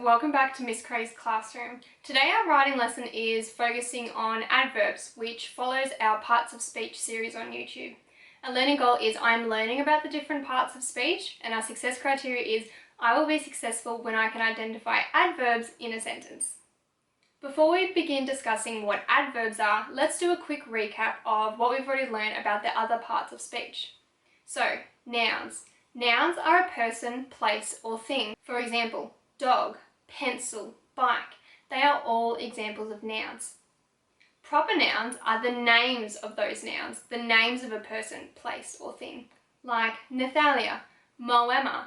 welcome back to Miss Cray's classroom. Today our writing lesson is focusing on adverbs, which follows our parts of speech series on YouTube. Our learning goal is I'm learning about the different parts of speech, and our success criteria is I will be successful when I can identify adverbs in a sentence. Before we begin discussing what adverbs are, let's do a quick recap of what we've already learned about the other parts of speech. So, nouns. Nouns are a person, place, or thing. For example, dog, pencil, bike. They are all examples of nouns. Proper nouns are the names of those nouns, the names of a person, place, or thing, like Nathalia, Moema,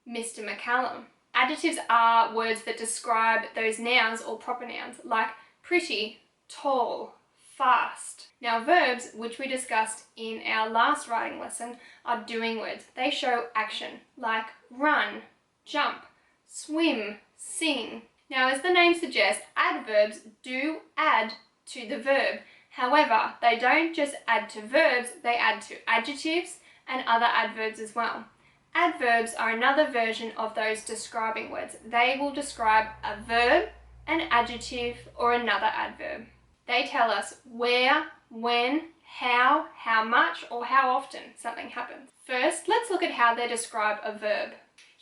Mr. McCallum. Adjectives are words that describe those nouns or proper nouns, like pretty, tall, fast. Now verbs, which we discussed in our last writing lesson, are doing words. They show action, like run, jump, swim, sing. Now as the name suggests, adverbs do add to the verb. However, they don't just add to verbs, they add to adjectives and other adverbs as well. Adverbs are another version of those describing words. They will describe a verb, an adjective, or another adverb. They tell us where, when, how much, or how often something happens. First, let's look at how they describe a verb.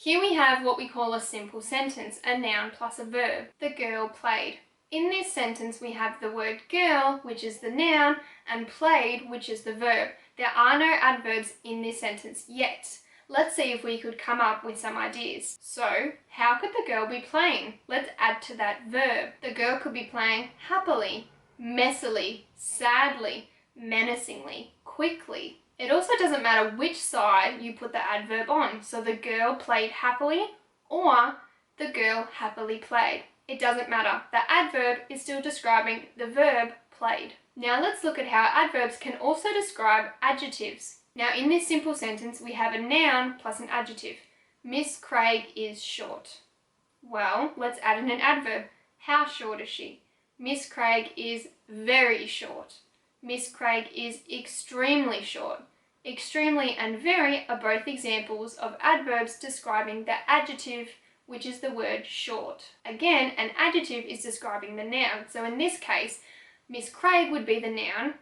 Here we have what we call a simple sentence, a noun plus a verb. The girl played. In this sentence, we have the word girl, which is the noun, and played, which is the verb. There are no adverbs in this sentence yet. Let's see if we could come up with some ideas. So, how could the girl be playing? Let's add to that verb. The girl could be playing happily, messily, sadly, menacingly, quickly. It also doesn't matter which side you put the adverb on. So the girl played happily or the girl happily played. It doesn't matter. The adverb is still describing the verb played. Now let's look at how adverbs can also describe adjectives. Now in this simple sentence we have a noun plus an adjective. Miss Craig is short. Well, let's add in an adverb. How short is she? Miss Craig is very short. Miss Craig is extremely short. Extremely and very are both examples of adverbs describing the adjective, which is the word short. Again, an adjective is describing the noun. So in this case, Miss Craig would be the noun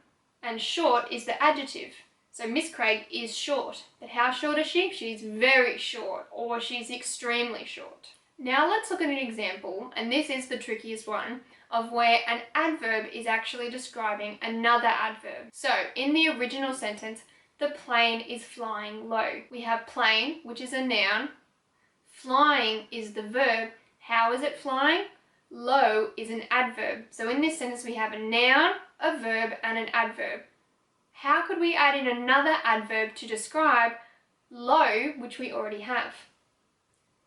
and short is the adjective. So Miss Craig is short. But how short is she? She's very short, or she's extremely short. Now let's look at an example, and this is the trickiest one, of where an adverb is actually describing another adverb. So in the original sentence, the plane is flying low. We have plane, which is a noun. Flying is the verb. How is it flying? Low is an adverb. So in this sentence we have a noun, a verb, and an adverb. How could we add in another adverb to describe low, which we already have?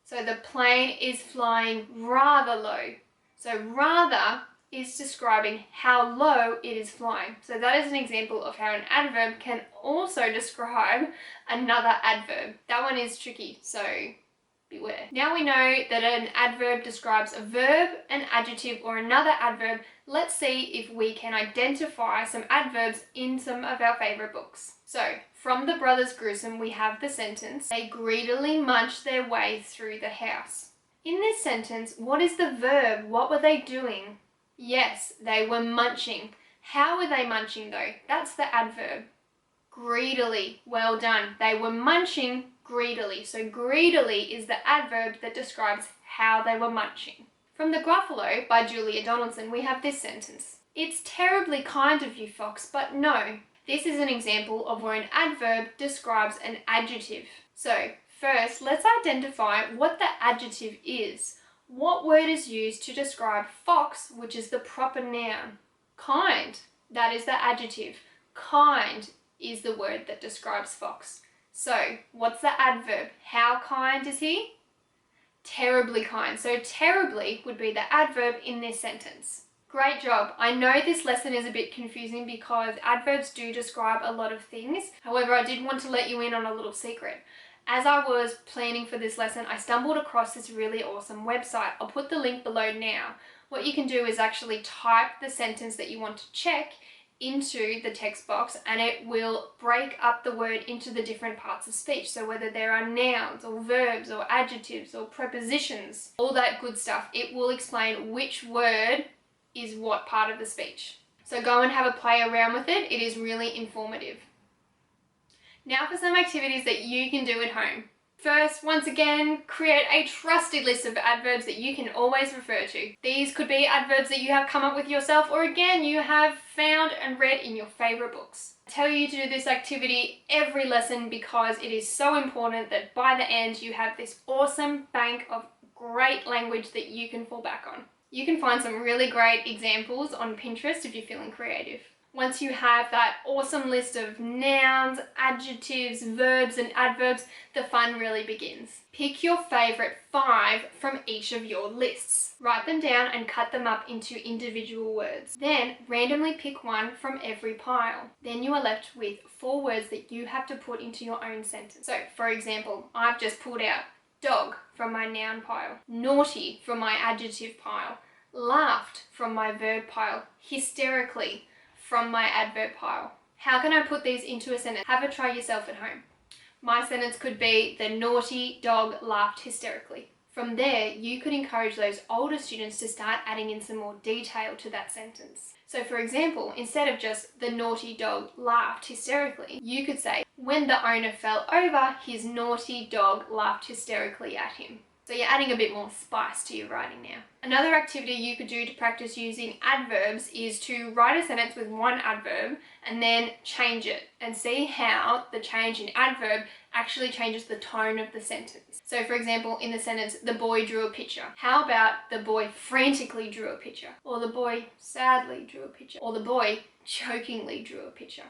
So the plane is flying rather low. So rather is describing how low it is flying. So that is an example of how an adverb can also describe another adverb. That one is tricky, so beware. Now we know that an adverb describes a verb, an adjective, or another adverb. Let's see if we can identify some adverbs in some of our favorite books. So, from the Brothers Gruesome, we have the sentence, they greedily munched their way through the house. In this sentence, what is the verb? What were they doing? Yes, they were munching. How were they munching though? That's the adverb. Greedily. Well done. They were munching greedily. So greedily is the adverb that describes how they were munching. From The Gruffalo by Julia Donaldson, we have this sentence. It's terribly kind of you, Fox, but no. This is an example of where an adverb describes an adjective. So first, let's identify what the adjective is. What word is used to describe fox, which is the proper noun? Kind. That is the adjective. Kind is the word that describes fox. So, what's the adverb? How kind is he? Terribly kind. So terribly would be the adverb in this sentence. Great job. I know this lesson is a bit confusing because adverbs do describe a lot of things. However, I did want to let you in on a little secret. As I was planning for this lesson, I stumbled across this really awesome website. I'll put the link below now. What you can do is actually type the sentence that you want to check into the text box and it will break up the word into the different parts of speech. So whether there are nouns or verbs or adjectives or prepositions, all that good stuff, it will explain which word is what part of the speech. So go and have a play around with it. It is really informative. Now for some activities that you can do at home. First, once again, create a trusted list of adverbs that you can always refer to. These could be adverbs that you have come up with yourself, or again, you have found and read in your favorite books. I tell you to do this activity every lesson because it is so important that by the end you have this awesome bank of great language that you can fall back on. You can find some really great examples on Pinterest if you're feeling creative. Once you have that awesome list of nouns, adjectives, verbs, and adverbs, the fun really begins. Pick your favorite 5 from each of your lists. Write them down and cut them up into individual words. Then randomly pick one from every pile. Then you are left with 4 words that you have to put into your own sentence. So, for example, I've just pulled out dog from my noun pile, naughty from my adjective pile, laughed from my verb pile, hysterically from my adverb pile. How can I put these into a sentence? Have a try yourself at home. My sentence could be, the naughty dog laughed hysterically. From there, you could encourage those older students to start adding in some more detail to that sentence. So for example, instead of just the naughty dog laughed hysterically, you could say, when the owner fell over, his naughty dog laughed hysterically at him. So you're adding a bit more spice to your writing now. Another activity you could do to practice using adverbs is to write a sentence with one adverb and then change it and see how the change in adverb actually changes the tone of the sentence. So for example, in the sentence, the boy drew a picture. How about the boy frantically drew a picture? Or the boy sadly drew a picture? Or the boy chokingly drew a picture?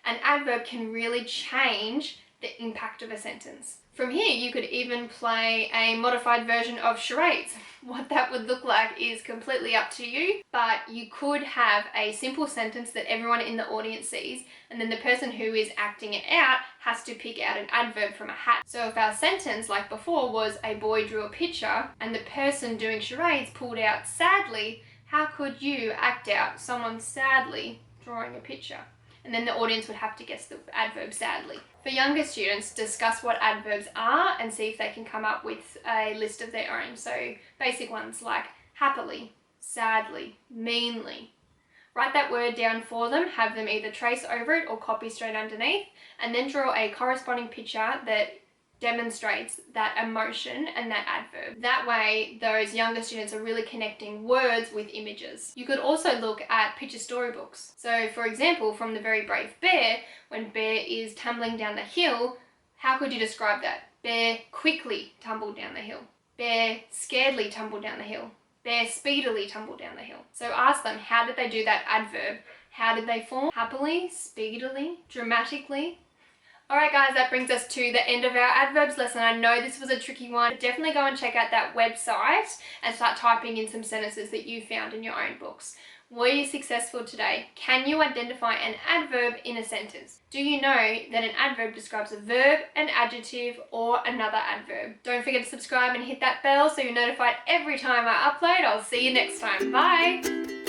An adverb can really change the impact of a sentence. From here, you could even play a modified version of charades. What that would look like is completely up to you, but you could have a simple sentence that everyone in the audience sees, and then the person who is acting it out has to pick out an adverb from a hat. So if our sentence, like before, was a boy drew a picture, and the person doing charades pulled out sadly, how could you act out someone sadly drawing a picture? And then the audience would have to guess the adverb sadly. For younger students, discuss what adverbs are and see if they can come up with a list of their own. So basic ones like happily, sadly, meanly. Write that word down for them, have them either trace over it or copy straight underneath, and then draw a corresponding picture that demonstrates that emotion and that adverb. That way, those younger students are really connecting words with images. You could also look at picture storybooks. So for example, from The Very Brave Bear, when Bear is tumbling down the hill, how could you describe that? Bear quickly tumbled down the hill. Bear scaredly tumbled down the hill. Bear speedily tumbled down the hill. So ask them, how did they do that adverb? How did they form? Happily, speedily, dramatically. Alright guys, that brings us to the end of our adverbs lesson. I know this was a tricky one, but definitely go and check out that website and start typing in some sentences that you found in your own books. Were you successful today? Can you identify an adverb in a sentence? Do you know that an adverb describes a verb, an adjective, or another adverb? Don't forget to subscribe and hit that bell so you're notified every time I upload. I'll see you next time. Bye!